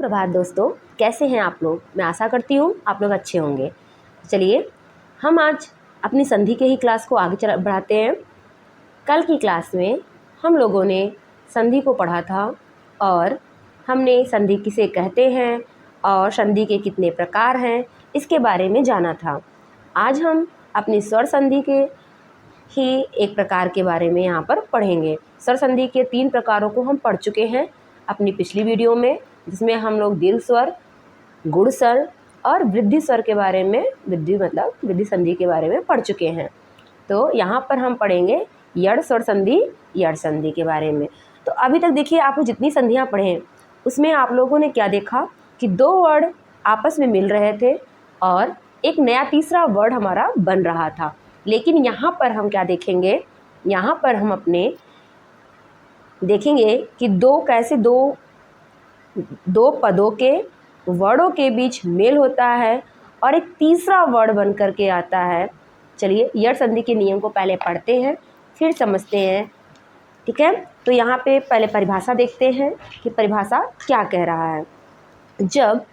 सुप्रभात दोस्तों, कैसे हैं आप लोग। मैं आशा करती हूँ आप लोग अच्छे होंगे। चलिए हम आज अपनी संधि के ही क्लास को आगे बढ़ाते हैं। कल की क्लास में हम लोगों ने संधि को पढ़ा था और हमने संधि किसे कहते हैं और संधि के कितने प्रकार हैं इसके बारे में जाना था। आज हम अपनी स्वर संधि के ही एक प्रकार के बारे में यहाँ पर पढ़ेंगे। स्वर संधि के 3 प्रकारों को हम पढ़ चुके हैं अपनी पिछली वीडियो में, जिसमें हम लोग दीर्घ स्वर, गुण स्वर और वृद्धि स्वर के बारे में, वृद्धि संधि के बारे में पढ़ चुके हैं। तो यहाँ पर हम पढ़ेंगे यड़ स्वर संधि, यड़ संधि के बारे में। तो अभी तक देखिए आप लोग जितनी संधियाँ पढ़े हैं उसमें आप लोगों ने क्या देखा कि 2 वर्ड आपस में मिल रहे थे और एक नया तीसरा वर्ड हमारा बन रहा था। लेकिन यहाँ पर हम क्या देखेंगे, यहाँ पर हम अपने देखेंगे कि दो पदों के वर्डों के बीच मेल होता है और एक तीसरा वर्ड बन कर के आता है। चलिए यड़ संधि के नियम को पहले पढ़ते हैं फिर समझते हैं, ठीक है। तो यहाँ पे पहले परिभाषा देखते हैं कि परिभाषा क्या कह रहा है। जब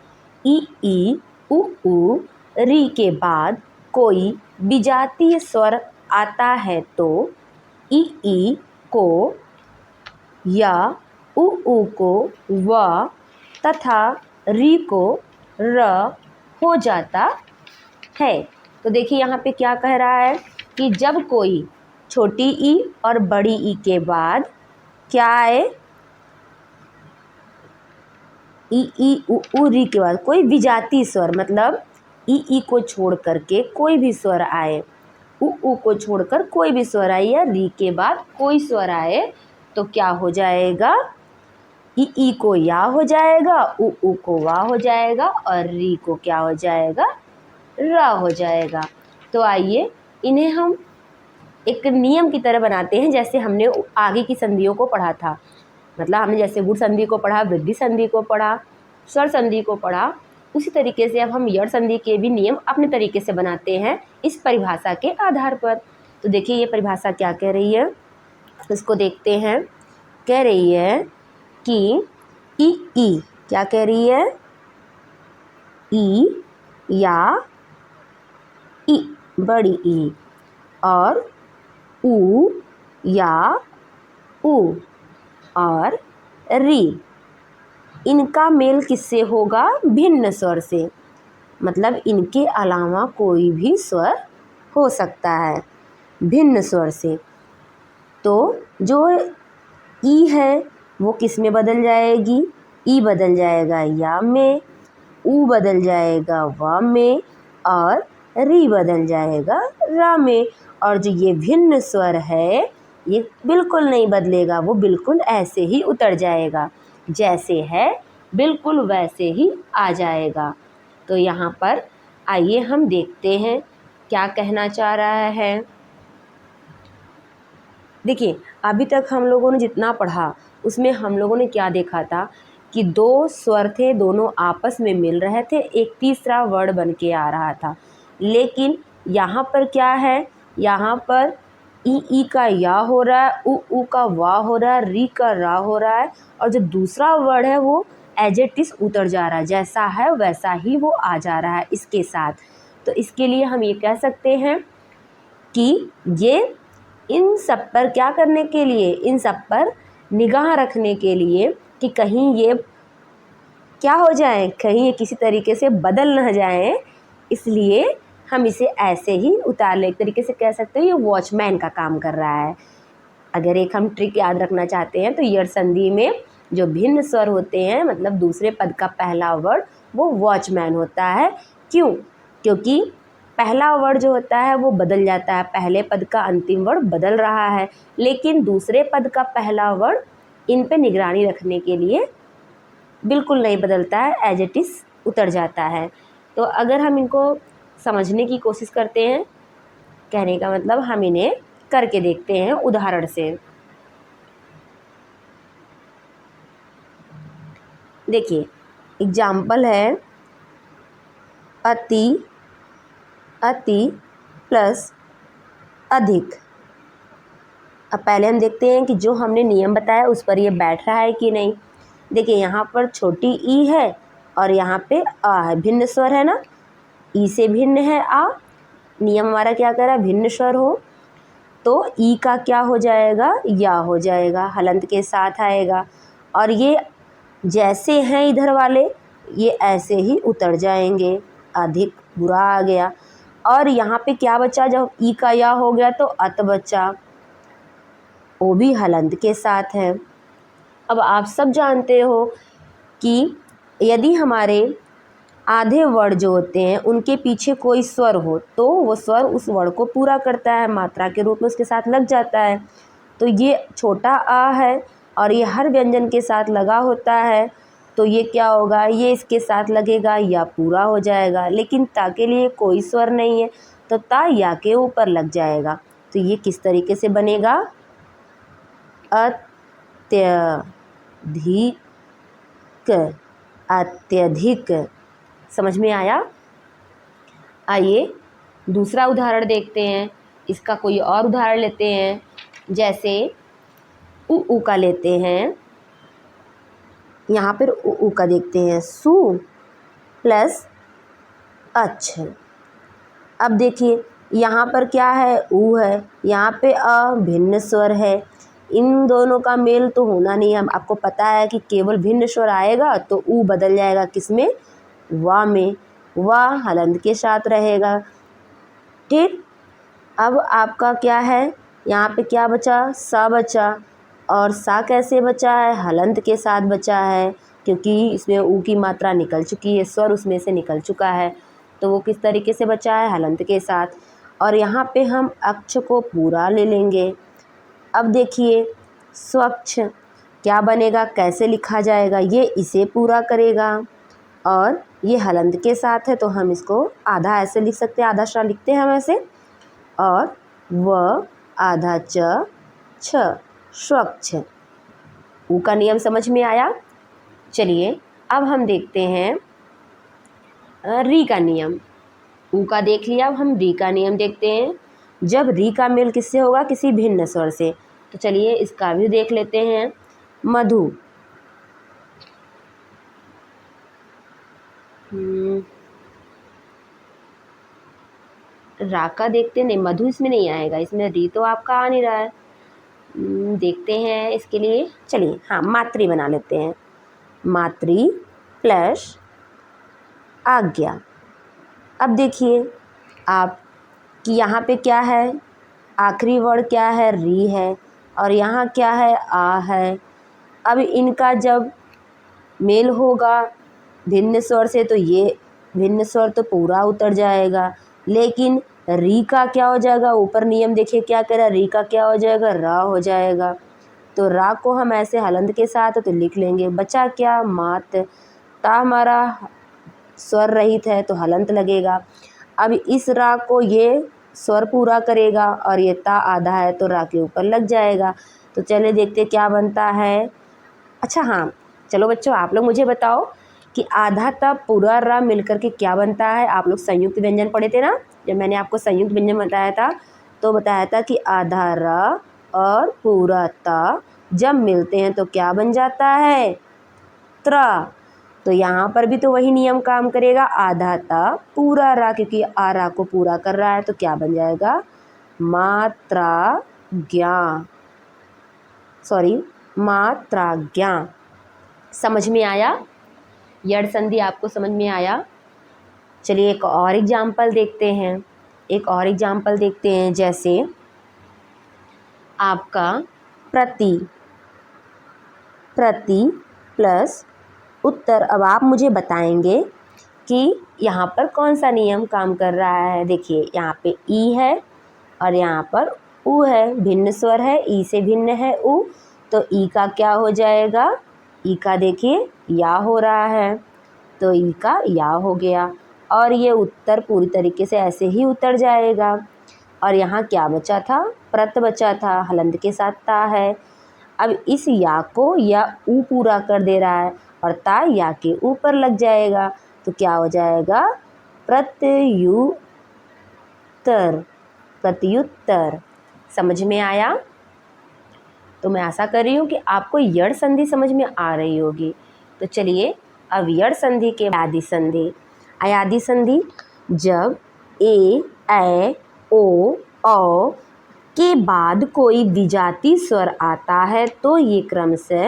ई उ री के बाद कोई विजातीय स्वर आता है तो ई को या उ को व तथा री को र हो जाता है। तो देखिए यहाँ पे क्या कह रहा है कि जब कोई छोटी ई और बड़ी ई के बाद क्या आए, ई उ री के बाद कोई विजातीय स्वर, मतलब ई को छोड़ करके कोई भी स्वर आए, उ को छोड़कर कोई भी स्वर आए या री के बाद कोई स्वर आए तो क्या हो जाएगा, ई को या हो जाएगा, उ को वा हो जाएगा और री को क्या हो जाएगा, रा हो जाएगा। तो आइए इन्हें हम एक नियम की तरह बनाते हैं, जैसे हमने आगे की संधियों को पढ़ा था। मतलब हमने जैसे गुण संधि को पढ़ा, वृद्धि संधि को पढ़ा, स्वर संधि को पढ़ा, उसी तरीके से अब हम यड़ संधि के भी नियम अपने तरीके से बनाते हैं इस परिभाषा के आधार पर। तो देखिए ये परिभाषा क्या कह रही है, इसको देखते हैं। कह रही है कि ई क्या कह रही है, ई या ई बड़ी ई और उ या उ और री, इनका मेल किससे होगा, भिन्न स्वर से। मतलब इनके अलावा कोई भी स्वर हो सकता है भिन्न स्वर से। तो जो ई है वो किस में बदल जाएगी, ई बदल जाएगा या में, उ बदल जाएगा व में और री बदल जाएगा रा में। और जो ये भिन्न स्वर है ये बिल्कुल नहीं बदलेगा, वो बिल्कुल ऐसे ही उतर जाएगा, जैसे है बिल्कुल वैसे ही आ जाएगा। तो यहाँ पर आइए हम देखते हैं क्या कहना चाह रहा है। देखिए अभी तक हम लोगों ने जितना पढ़ा उसमें हम लोगों ने क्या देखा था कि 2 स्वर थे, दोनों आपस में मिल रहे थे, एक तीसरा वर्ड बन के आ रहा था। लेकिन यहाँ पर क्या है, यहाँ पर ई का या हो रहा है, उ का वा हो रहा है, री का रा हो रहा है और जो दूसरा वर्ड है वो एज इट इज उतर जा रहा है, जैसा है वैसा ही वो आ जा रहा है इसके साथ। तो इसके लिए हम ये कह सकते हैं कि ये इन सब पर क्या करने के लिए, इन सब पर निगाह रखने के लिए कि कहीं ये क्या हो जाए, कहीं ये किसी तरीके से बदल न जाए, इसलिए हम इसे ऐसे ही उतार ले। एक तरीके से कह सकते हैं ये वॉचमैन का काम कर रहा है। अगर एक हम ट्रिक याद रखना चाहते हैं तो यड़ संधि में जो भिन्न स्वर होते हैं, मतलब दूसरे पद का पहला वर्ड वो वॉचमैन होता है। क्यों, क्योंकि पहला वर्ड जो होता है वो बदल जाता है, पहले पद का अंतिम वर्ड बदल रहा है, लेकिन दूसरे पद का पहला वर्ड इन पे निगरानी रखने के लिए बिल्कुल नहीं बदलता है, एज इट इज़ उतर जाता है। तो अगर हम इनको समझने की कोशिश करते हैं, कहने का मतलब हम इन्हें करके देखते हैं उदाहरण से। देखिए एग्जाम्पल है अति, अति प्लस अधिक। अब पहले हम देखते हैं कि जो हमने नियम बताया उस पर ये बैठ रहा है कि नहीं। देखिए यहाँ पर छोटी ई है और यहाँ पे आ है, भिन्न स्वर है ना, ई से भिन्न है आ, नियम हमारा क्या कह रहा है, भिन्न स्वर हो तो ई का क्या हो जाएगा, या हो जाएगा, हलंत के साथ आएगा। और ये जैसे हैं इधर वाले ये ऐसे ही उतर जाएंगे, अधिक बुरा आ गया। और यहाँ पे क्या बचा, जब ई का या हो गया तो अत बचा, वो भी हलंत के साथ है। अब आप सब जानते हो कि यदि हमारे आधे वर्ण जो होते हैं उनके पीछे कोई स्वर हो तो वो स्वर उस वर्ण को पूरा करता है, मात्रा के रूप में उसके साथ लग जाता है। तो ये छोटा आ है और ये हर व्यंजन के साथ लगा होता है, तो ये क्या होगा, ये इसके साथ लगेगा या पूरा हो जाएगा। लेकिन ता के लिए कोई स्वर नहीं है तो ता या के ऊपर लग जाएगा। तो ये किस तरीके से बनेगा, अत्यधिक, अत्यधिक। समझ में आया। आइए दूसरा उदाहरण देखते हैं। इसका कोई और उदाहरण लेते हैं, जैसे उ का लेते हैं। यहाँ पर उ का देखते हैं, सु प्लस अच्छ। अब देखिए यहाँ पर क्या है, उ है, यहाँ पे अ भिन्न स्वर है। इन दोनों का मेल तो होना नहीं है। आपको पता है कि केवल भिन्न स्वर आएगा तो उ बदल जाएगा किसमें, वा में, वा हलंत के साथ रहेगा। ठीक, अब आपका क्या है, यहाँ पे क्या बचा, सा बचा। और सा कैसे बचा है, हलंत के साथ बचा है, क्योंकि इसमें ऊ की मात्रा निकल चुकी है, स्वर उसमें से निकल चुका है, तो वो किस तरीके से बचा है, हलंत के साथ। और यहाँ पे हम अक्ष को पूरा ले लेंगे। अब देखिए स्वच्छ क्या बनेगा, कैसे लिखा जाएगा, ये इसे पूरा करेगा और ये हलंत के साथ है तो हम इसको आधा ऐसे लिख सकते हैं, आधा श लिखते हैं हम ऐसे, और व आधा च छ, स्वच्छ। ऊ का नियम समझ में आया। चलिए अब हम देखते हैं री का नियम। ऊ का देख लिया, अब हम री का नियम देखते हैं। जब री का मेल किससे होगा, किसी भिन्न स्वर से, तो चलिए इसका भी देख लेते हैं। मधु, रा का देखते नहीं, मधु इसमें नहीं आएगा, इसमें री तो आपका आ नहीं रहा है। देखते हैं इसके लिए, चलिए हाँ मातृ बना लेते हैं। मातृ प्लस आज्ञा। अब देखिए आप कि यहाँ पे क्या है, आखिरी वर्ण क्या है, री है, और यहाँ क्या है, आ है। अब इनका जब मेल होगा भिन्न स्वर से तो ये भिन्न स्वर तो पूरा उतर जाएगा, लेकिन री का क्या हो जाएगा, ऊपर नियम देखिए क्या कह रहा है, री का क्या हो जाएगा, रा हो जाएगा। तो रा को हम ऐसे हलंत के साथ तो लिख लेंगे। बचा क्या, मात। ता हमारा स्वर रहित है तो हलंत लगेगा। अब इस रा को ये स्वर पूरा करेगा और ये ता आधा है तो रा के ऊपर लग जाएगा। तो चलिए देखते क्या बनता है। अच्छा हाँ चलो बच्चों, आप लोग मुझे बताओ कि आधा ता पूरा रा मिलकर के क्या बनता है। आप लोग संयुक्त व्यंजन पढ़े थे ना, जब मैंने आपको संयुक्त व्यंजन बताया था तो बताया था कि आधा रा और पूरा ता जब मिलते हैं तो क्या बन जाता है, त्रा। तो यहाँ पर भी तो वही नियम काम करेगा, आधा ता पूरा रा, क्योंकि आ रा को पूरा कर रहा है तो क्या बन जाएगा, मात्रा ज्ञा, सॉरी मात्राज्ञा। समझ में आया, यड़ संधि आपको समझ में आया। चलिए एक और एग्जाम्पल देखते हैं, एक और एग्जाम्पल देखते हैं। जैसे आपका प्रति, प्रति प्लस उत्तर। अब आप मुझे बताएंगे कि यहाँ पर कौन सा नियम काम कर रहा है। देखिए यहाँ पे ई है और यहाँ पर उ है, भिन्न स्वर है, ई से भिन्न है उ, तो ई का क्या हो जाएगा, ई का देखिए या हो रहा है तो ई का या हो गया, और ये उत्तर पूरी तरीके से ऐसे ही उतर जाएगा। और यहाँ क्या बचा था, प्रत बचा था, हलंत के साथ ता है। अब इस या को या ऊ पूरा कर दे रहा है और ता या के ऊपर लग जाएगा तो क्या हो जाएगा, प्रत्युत्तर, प्रत्युत्तर। समझ में आया। तो मैं आशा कर रही हूँ कि आपको यड़ संधि समझ में आ रही होगी। तो चलिए अब यड़ संधि के अयादी संधि। अयादी संधि जब ए, ऐ, ओ, औ के बाद कोई विजातीय स्वर आता है तो ये क्रम से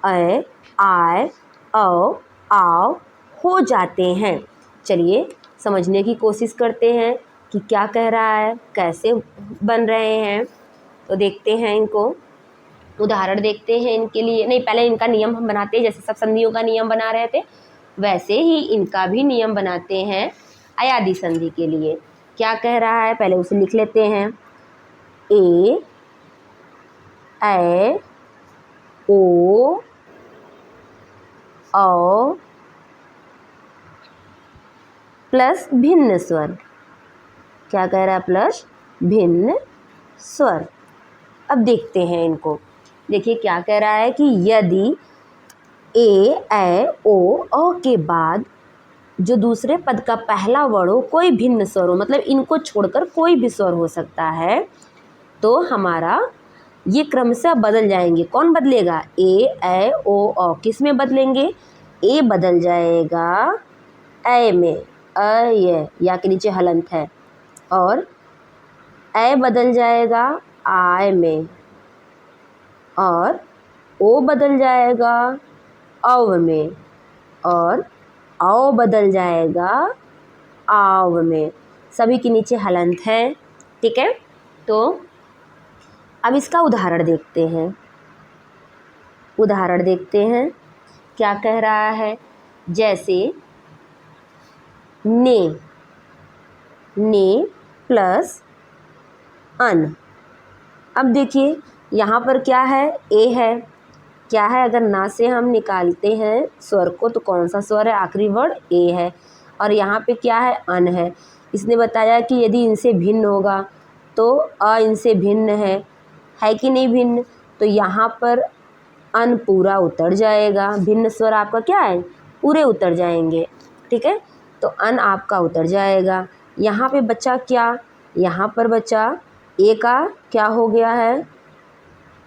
अ, आय, औ, आव हो जाते हैं। चलिए समझने की कोशिश करते हैं कि क्या कह रहा है, कैसे बन रहे हैं। तो देखते हैं इनको, उदाहरण देखते हैं इनके लिए। नहीं, पहले इनका नियम हम बनाते हैं, जैसे सब संधियों का नियम बना रहे थे वैसे ही इनका भी नियम बनाते हैं अयादी संधि के लिए। क्या कह रहा है पहले उसे लिख लेते हैं। ए, ऐ, ओ, औ प्लस भिन्न स्वर। क्या कह रहा है? प्लस भिन्न स्वर। अब देखते हैं इनको। देखिए क्या कह रहा है कि यदि ए, ऐ, ओ, औ के बाद जो दूसरे पद का पहला वर्ण हो कोई भिन्न स्वर हो, मतलब इनको छोड़कर कोई भी स्वर हो सकता है, तो हमारा ये क्रमशः बदल जाएंगे। कौन बदलेगा? ए, ऐ, ओ, औ किस में बदलेंगे? ए बदल जाएगा ऐ में, या के नीचे हलंत है, और ऐ बदल जाएगा आय में, और ओ बदल जाएगा औ में, और औ बदल जाएगा आव में। सभी के नीचे हलंत है। ठीक है, तो अब इसका उदाहरण देखते हैं। उदाहरण देखते हैं क्या कह रहा है। जैसे ने, ने प्लस अन। अब देखिए यहाँ पर क्या है? ए है। क्या है? अगर ना से हम निकालते हैं स्वर को तो कौन सा स्वर है? आखिरी वर्ण ए है। और यहाँ पे क्या है? अन है। इसने बताया कि यदि इनसे भिन्न होगा तो अ इनसे भिन्न है कि नहीं भिन्न? तो यहाँ पर अन पूरा उतर जाएगा। भिन्न स्वर आपका क्या है? पूरे उतर जाएंगे। ठीक है, तो अन आपका उतर जाएगा। यहाँ पे बचा क्या? यहाँ पर बचा ए का क्या हो गया है?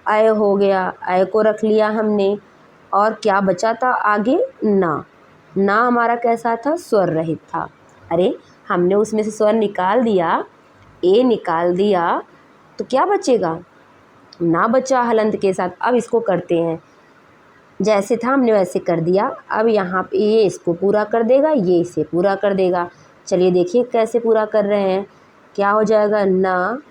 अय हो गया। अय को रख लिया हमने, और क्या बचा था आगे? ना। ना हमारा कैसा था? स्वर रहित था। अरे हमने उसमें से स्वर निकाल दिया, ए निकाल दिया, तो क्या बचेगा? ना बचा हलंत के साथ। अब इसको करते हैं, जैसे था हमने वैसे कर दिया। अब यहाँ पे ये इसको पूरा कर देगा, ये इसे पूरा कर देगा। चलिए देखिए कैसे पूरा कर रहे हैं। क्या हो जाएगा? न,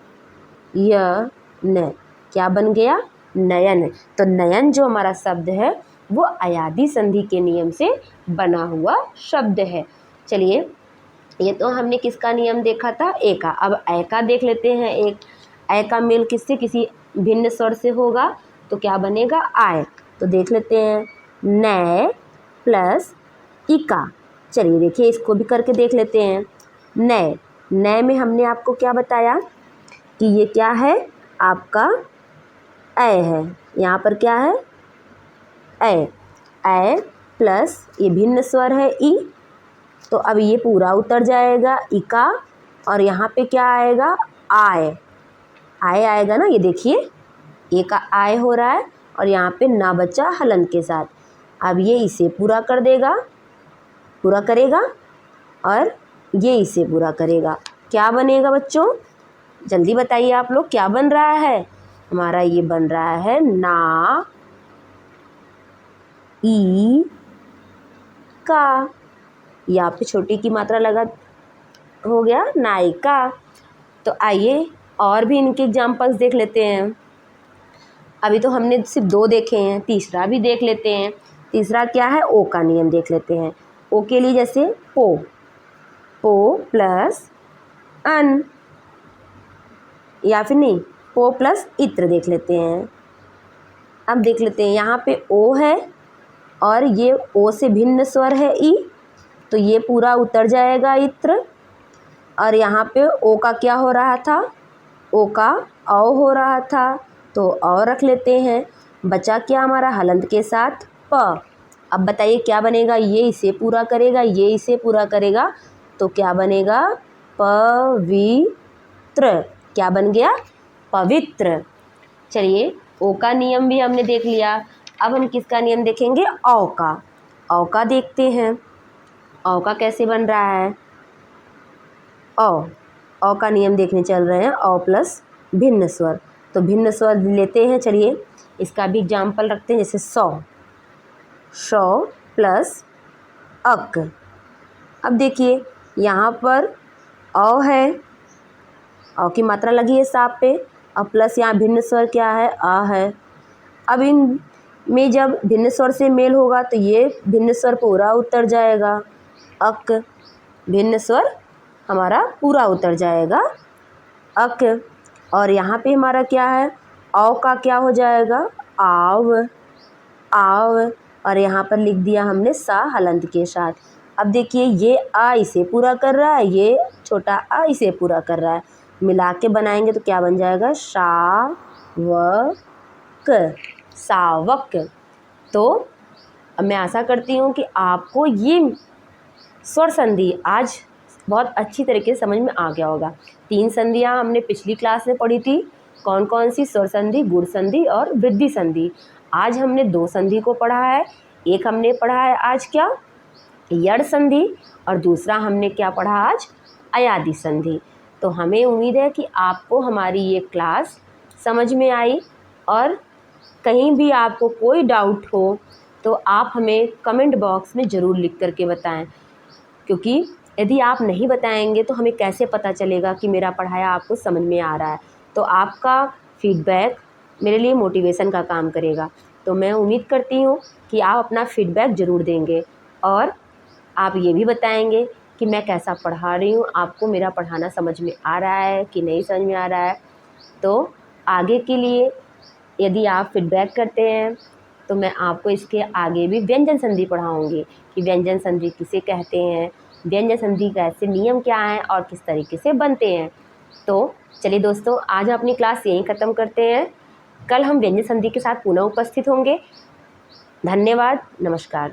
य, न। क्या बन गया? नयन। तो नयन जो हमारा शब्द है वो अयादी संधि के नियम से बना हुआ शब्द है। चलिए ये तो हमने किसका नियम देखा था? ए का। अब ऐ का देख लेते हैं। एक ऐ का मेल किससे? किसी भिन्न स्वर से होगा, तो क्या बनेगा? आय। तो देख लेते हैं, नै प्लस इका। चलिए देखिए इसको भी करके देख लेते हैं। नै, नै में हमने आपको क्या बताया कि ये क्या है? आपका ऐ है। यहाँ पर क्या है? ऐ। ऐ प्लस ये भिन्न स्वर है ई, तो अब ये पूरा उतर जाएगा इका, और यहाँ पे क्या आएगा? आय। आय आएगा ना, ये देखिए ए का आय हो रहा है, और यहाँ पे ना बचा हलन के साथ। अब ये इसे पूरा कर देगा, पूरा करेगा, और ये इसे पूरा करेगा। क्या बनेगा बच्चों? जल्दी बताइए आप लोग, क्या बन रहा है? हमारा ये बन रहा है ना ई का। यहाँ पे छोटी की मात्रा लगा हो गया नायिका। तो आइए और भी इनके एग्जाम्पल्स देख लेते हैं। अभी तो हमने सिर्फ 2 देखे हैं, तीसरा भी देख लेते हैं। तीसरा क्या है? ओ का नियम देख लेते हैं। ओ के लिए जैसे पो, पो प्लस अन, या फिर नहीं, पो प्लस इत्र देख लेते हैं। अब देख लेते हैं, यहाँ पे ओ है और ये ओ से भिन्न स्वर है ई, तो ये पूरा उतर जाएगा इत्र। और यहाँ पे ओ का क्या हो रहा था? ओ का औ हो रहा था, तो औ रख लेते हैं। बचा क्या हमारा? हलंत के साथ प। अब बताइए क्या बनेगा? ये इसे पूरा करेगा, ये इसे पूरा करेगा, तो क्या बनेगा? पवित्र। क्या बन गया? पवित्र। चलिए ओ का नियम भी हमने देख लिया। अब हम किसका नियम देखेंगे? औ का। औ का देखते हैं, औ का कैसे बन रहा है। औ का नियम देखने चल रहे हैं, औ प्लस भिन्न स्वर। तो भिन्न स्वर लेते हैं, चलिए इसका भी एग्जाम्पल रखते हैं, जैसे सौ, शौ प्लस अक। अब देखिए यहाँ पर औ है, औ की मात्रा लगी है साप पे, अब प्लस यहाँ भिन्न स्वर क्या है? आ है। अब इन में जब भिन्न स्वर से मेल होगा तो ये भिन्न स्वर पूरा उतर जाएगा, अक। भिन्न स्वर हमारा पूरा उतर जाएगा, अक। और यहाँ पे हमारा क्या है? औ का क्या हो जाएगा? आव, आव। और यहाँ पर लिख दिया हमने सा हलंत के साथ। अब देखिए ये आ इसे पूरा कर रहा है, ये छोटा आ इसे पूरा कर रहा है, मिला के बनाएंगे तो क्या बन जाएगा? शा व क, सावक। तो अब मैं आशा करती हूँ कि आपको ये स्वर संधि आज बहुत अच्छी तरीके से समझ में आ गया होगा। 3 संधियाँ हमने पिछली क्लास में पढ़ी थी। कौन कौन सी? स्वर संधि, गुण संधि और वृद्धि संधि। आज हमने 2 संधि को पढ़ा है। एक हमने पढ़ा है आज क्या? यड़ संधि, और दूसरा हमने क्या पढ़ा आज? अयादि संधि। तो हमें उम्मीद है कि आपको हमारी ये क्लास समझ में आई, और कहीं भी आपको कोई डाउट हो तो आप हमें कमेंट बॉक्स में ज़रूर लिख करके बताएं, क्योंकि यदि आप नहीं बताएंगे तो हमें कैसे पता चलेगा कि मेरा पढ़ाया आपको समझ में आ रहा है। तो आपका फीडबैक मेरे लिए मोटिवेशन का काम करेगा। तो मैं उम्मीद करती हूँ कि आप अपना फीडबैक ज़रूर देंगे, और आप ये भी बताएंगे कि मैं कैसा पढ़ा रही हूँ, आपको मेरा पढ़ाना समझ में आ रहा है कि नहीं समझ में आ रहा है। तो आगे के लिए यदि आप फीडबैक करते हैं तो मैं आपको इसके आगे भी व्यंजन संधि पढ़ाऊँगी कि व्यंजन संधि किसे कहते हैं, व्यंजन संधि का ऐसे नियम क्या हैं और किस तरीके से बनते हैं। तो चलिए दोस्तों, आज हम अपनी क्लास यहीं ख़त्म करते हैं। कल हम व्यंजन संधि के साथ पुनः उपस्थित होंगे। धन्यवाद, नमस्कार।